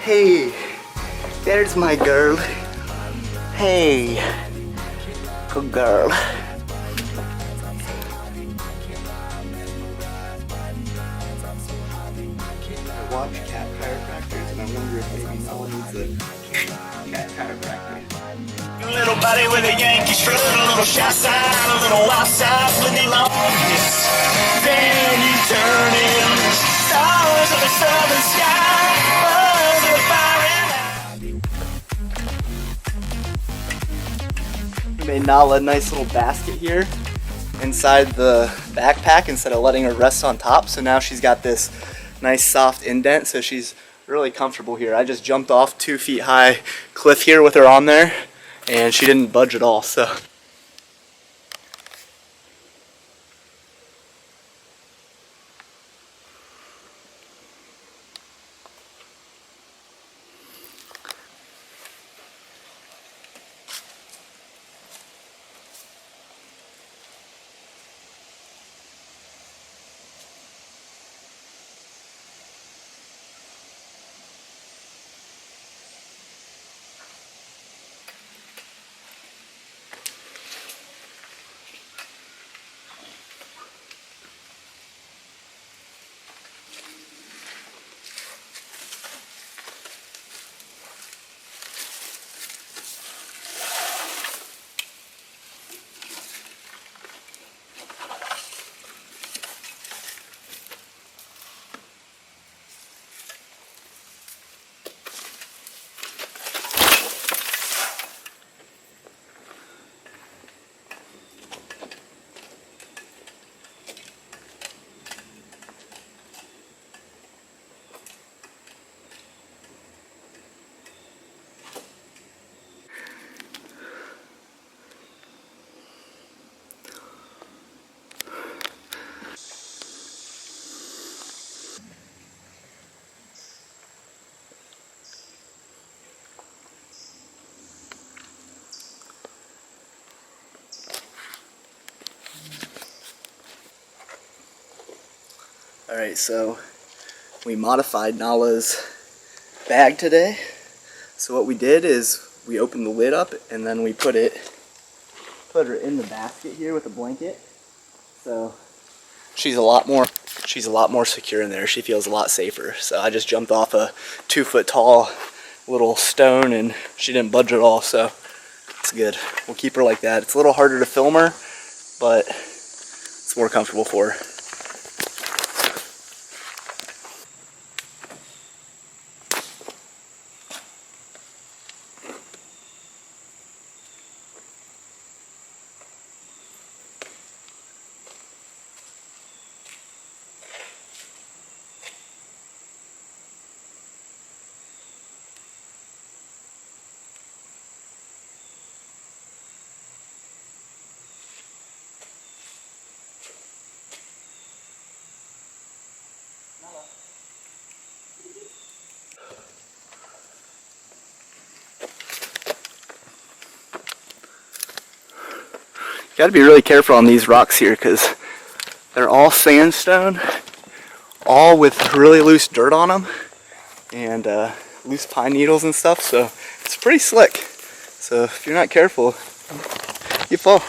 Hey, there's my girl. Hey, good girl. I watch cat chiropractors and I wonder if maybe Nala needs a cat chiropractor. Little body with a Yankee strut, a little shy side, a little wild side, splendid longness. Then you turn in stars of the southern sky, buzz of the fire. Made Nala a nice little basket here inside the backpack instead of letting her rest on top. So now she's got this nice soft indent, so she's really comfortable here. I just jumped off 2 feet high cliff here with her on there, and she didn't budge at all. So alright, so we modified Nala's bag today. So what we did is we opened the lid up and then we put her in the basket here with a blanket. So she's a lot more secure in there. She feels a lot safer. So I just jumped off a 2 foot tall little stone and she didn't budge at all, so it's good. We'll keep her like that. It's a little harder to film her, but it's more comfortable for her. You gotta be really careful on these rocks here because they're all sandstone, all with really loose dirt on them and loose pine needles and stuff, so it's pretty slick. So if you're not careful, you fall.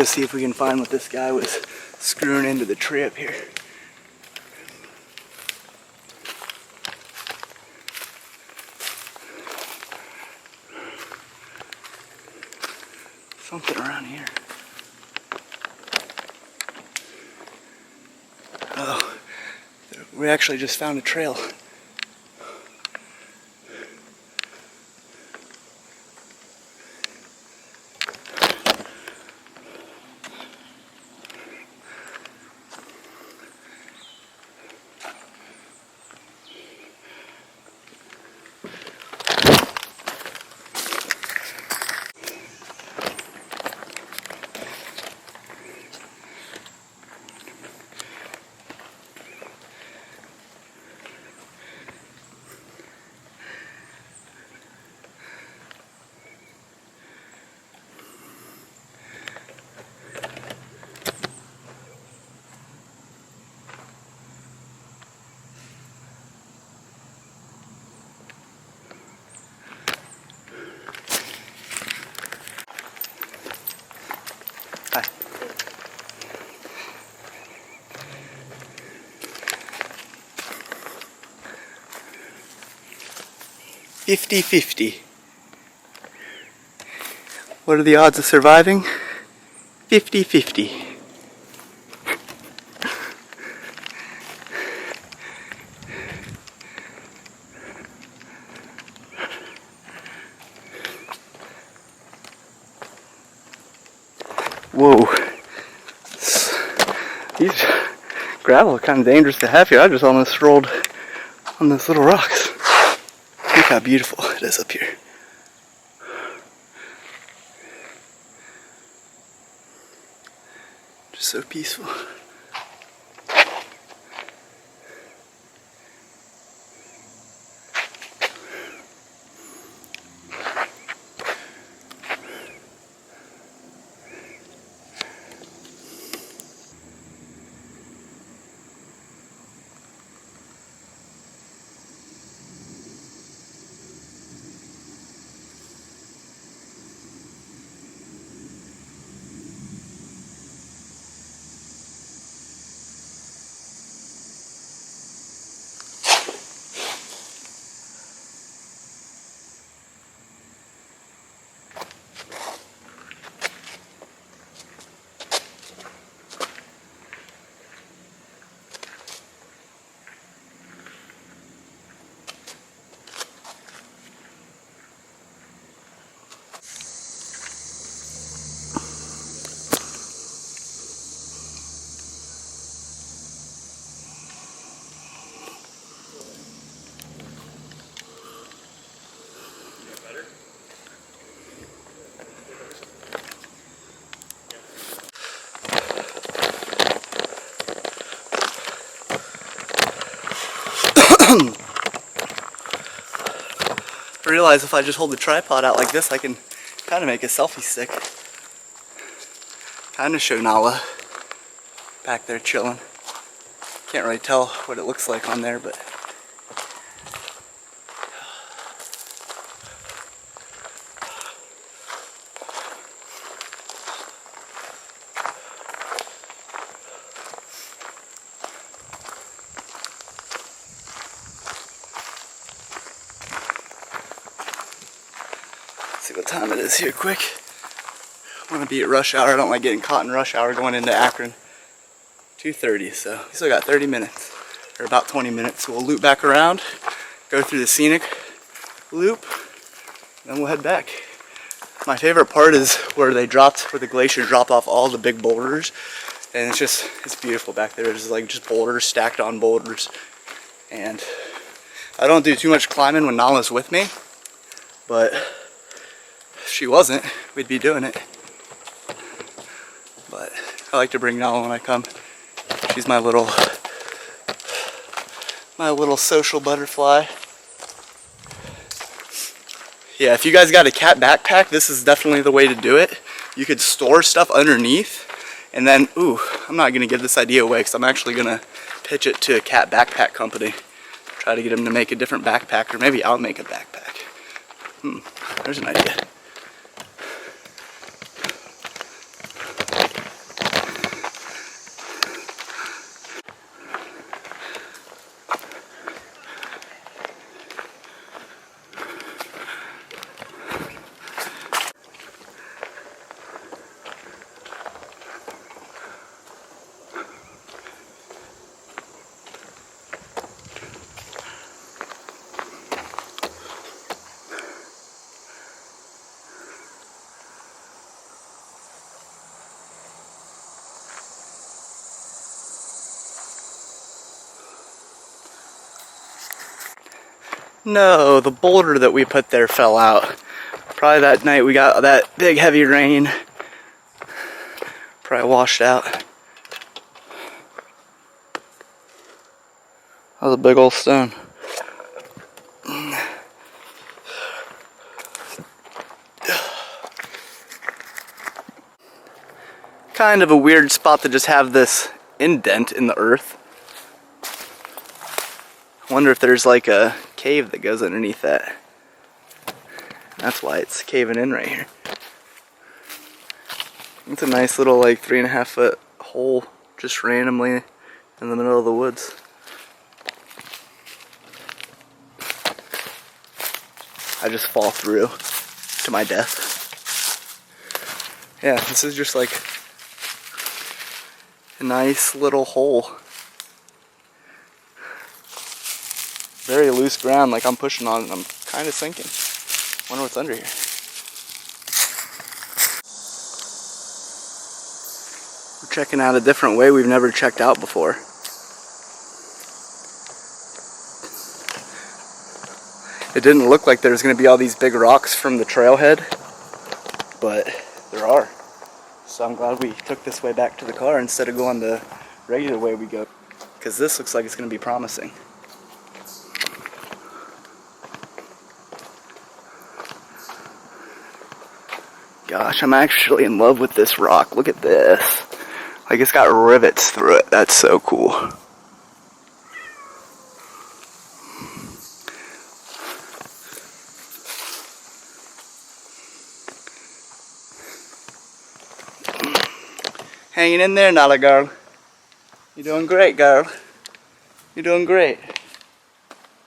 go see if we can find what this guy was screwing into the tree up here. Something around here. Oh, we actually just found a trail. Hi. $50-50. What are the odds of surviving? 50-50. Whoa. These gravel are kind of dangerous to have here. I just almost rolled on those little rocks. Look how beautiful it is up here. Just so peaceful. I realize if I just hold the tripod out like this, I can kind of make a selfie stick. Kind of show Nala back there chilling. Can't really tell what it looks like on there, but see what time it is here quick. I'm gonna be at rush hour. I don't like getting caught in rush hour going into Akron. 2:30, so we still got 30 minutes, or about 20 minutes. So we'll loop back around, go through the Scenic loop, then we'll head back. My favorite part is where the glacier dropped off all the big boulders, and it's beautiful back there. It's like just boulders stacked on boulders, and I don't do too much climbing when Nala's with me, but if she wasn't, we'd be doing it. But I like to bring Nala when I come. She's my little social butterfly. Yeah, if you guys got a cat backpack, this is definitely the way to do it. You could store stuff underneath, and then, ooh, I'm not gonna give this idea away because I'm actually gonna pitch it to a cat backpack company. Try to get them to make a different backpack, or maybe I'll make a backpack. There's an idea. No, the boulder that we put there fell out. Probably that night we got that big heavy rain. Probably washed out. That was a big old stone. Kind of a weird spot to just have this indent in the earth. I wonder if there's like a cave that goes underneath that. That's why it's caving in right here. It's a nice little like 3.5 foot hole just randomly in the middle of the woods. I just fall through to my death. Yeah, this is just like a nice little hole. Very loose ground, like I'm pushing on it and I'm kind of sinking. Wonder what's under here. We're checking out a different way we've never checked out before. It didn't look like there was going to be all these big rocks from the trailhead, but there are. So I'm glad we took this way back to the car instead of going the regular way we go, because this looks like it's going to be promising. Gosh, I'm actually in love with this rock. Look at this. Like it's got rivets through it. That's so cool. Hanging in there, Nala girl. You're doing great, girl. You're doing great.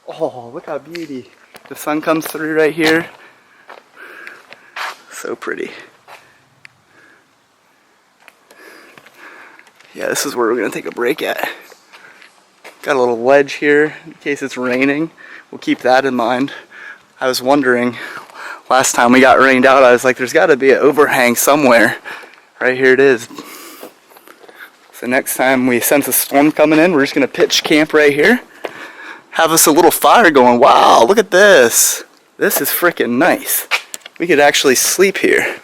Oh, look how beauty. The sun comes through right here. So pretty. Yeah, this is where we're going to take a break at. Got a little ledge here in case it's raining. We'll keep that in mind. I was wondering, last time we got rained out, I was like, there's got to be an overhang somewhere. Right here it is. So next time we sense a storm coming in, we're just going to pitch camp right here. Have us a little fire going. Wow, look at this. This is freaking nice. We could actually sleep here.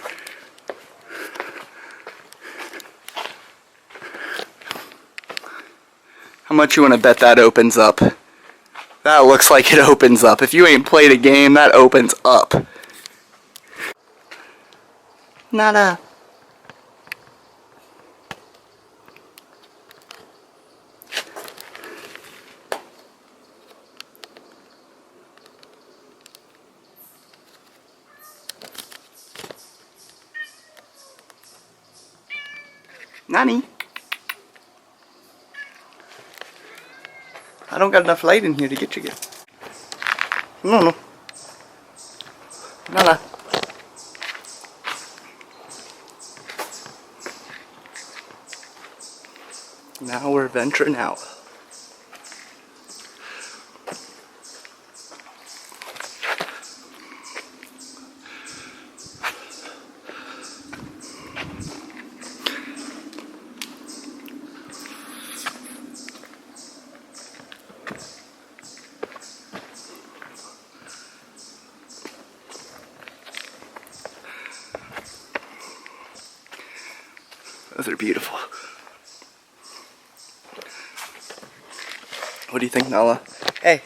How much you want to bet that opens up? That looks like it opens up. If you ain't played a game, that opens up. Nada. Nani? I don't got enough light in here to get you again. No. Nada. Now we're venturing out. Those are beautiful. What do you think, Nala? Hey,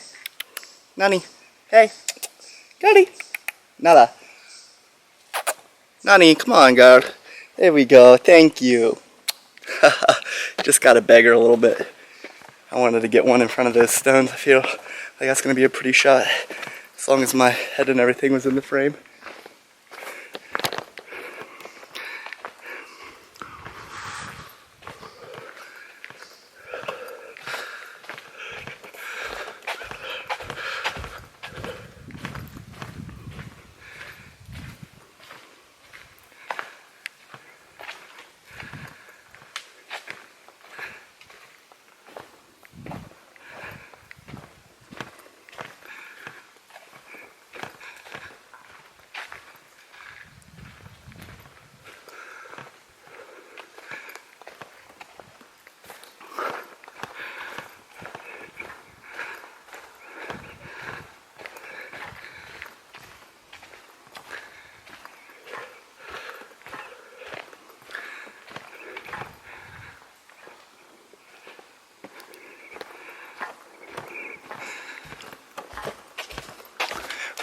Nani. Hey, Nani. Nala. Nani, come on, girl. There we go. Thank you. Just gotta beg her a little bit. I wanted to get one in front of those stones. I feel like that's gonna be a pretty shot, as long as my head and everything was in the frame.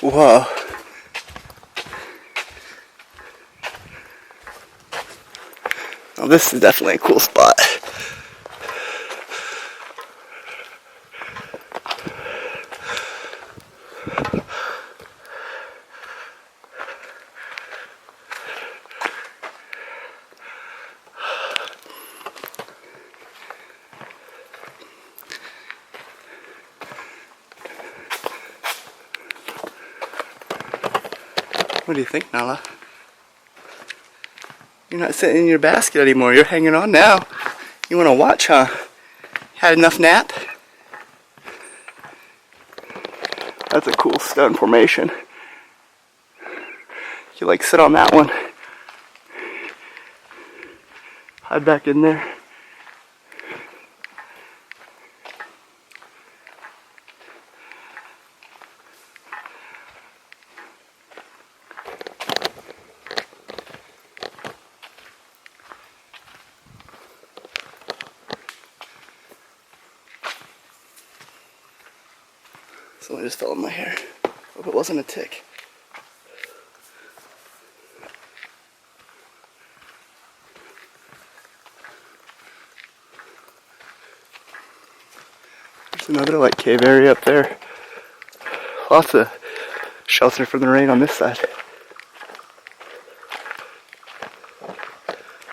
Whoa. Well, this is definitely a cool spot. What do you think, Nala? You're not sitting in your basket anymore. You're hanging on now. You want to watch, huh? Had enough nap? That's a cool stone formation. You like sit on that one. Hide back in there. Someone just fell in my hair. Hope it wasn't a tick. There's another like cave area up there. Lots of shelter from the rain on this side.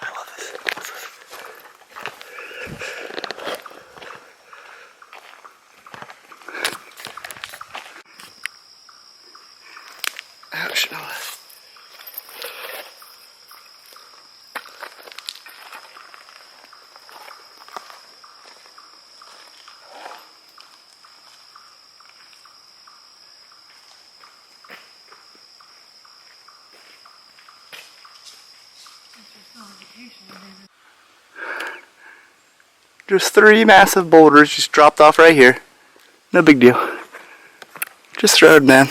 I love this. Ouch, Noah. Just 3 massive boulders just dropped off right here. No big deal. Just road, man.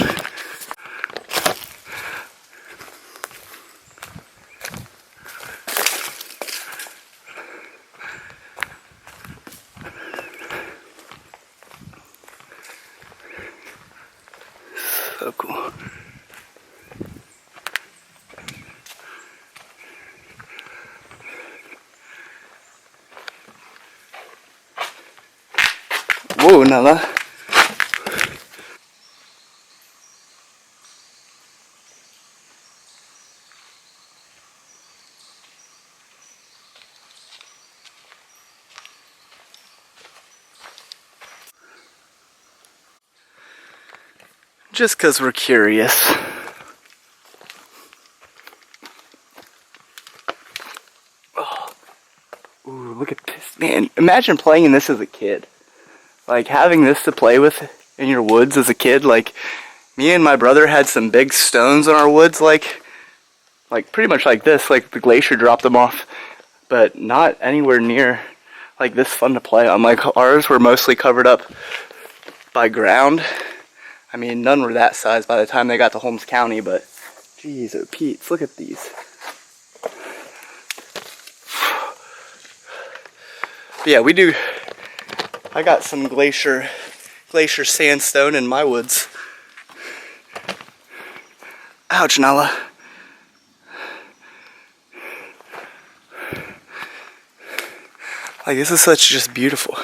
So cool. Whoa, Nala. Just 'cause we're curious. Oh. Ooh, look at this. Man, imagine playing in this as a kid. Like, having this to play with in your woods as a kid. Like, me and my brother had some big stones in our woods, like pretty much like this. Like, the glacier dropped them off. But not anywhere near, like, this fun to play on. Like, ours were mostly covered up by ground. I mean, none were that size by the time they got to Holmes County, but geez, oh Pete, look at these. But yeah, we do. I got some glacier sandstone in my woods. Ouch, Nala. Like, this is such just beautiful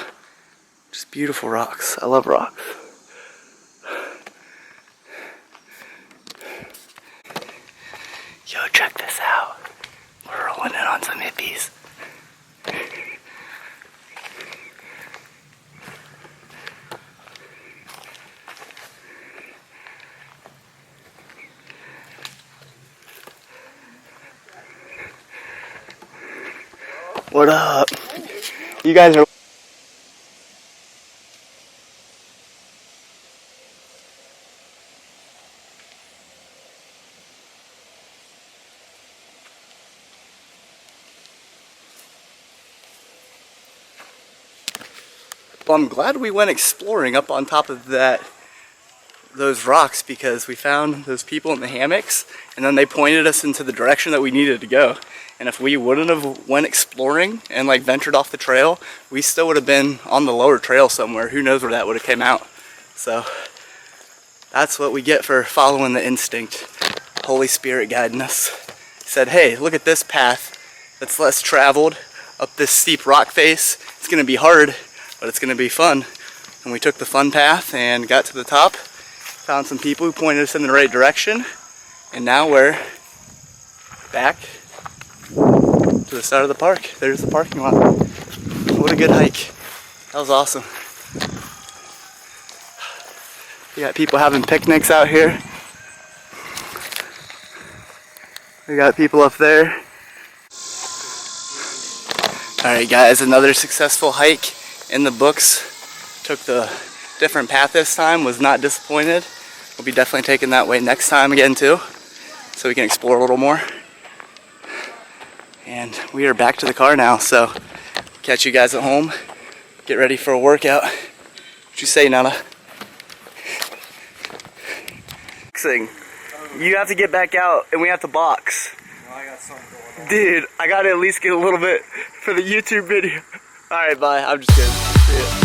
rocks. I love rocks. Yo, check this out. We're rolling in on some hippies. What up? You guys are... Well, I'm glad we went exploring up on top of those rocks, because we found those people in the hammocks, and then they pointed us into the direction that we needed to go. And if we wouldn't have went exploring and like ventured off the trail, we still would have been on the lower trail somewhere. Who knows where that would have came out. So That's what we get for following the instinct. Holy Spirit guiding us. He said, hey, look at this path that's less traveled up this steep rock face. It's gonna be hard, but it's gonna be fun. And we took the fun path and got to the top, found some people who pointed us in the right direction, and now we're back to the start of the park. There's the parking lot. What a good hike. That was awesome. We got people having picnics out here. We got people up there. Alright guys, another successful hike in the books. Took the different path this time, was not disappointed. We'll be definitely taking that way next time again too, so we can explore a little more. And we are back to the car now, so catch you guys at home. Get ready for a workout. What you say, Nana? You have to get back out and we have to box. Well, I got something going on. Dude, I gotta at least get a little bit for the YouTube video. Alright, bye. I'm just kidding. See ya.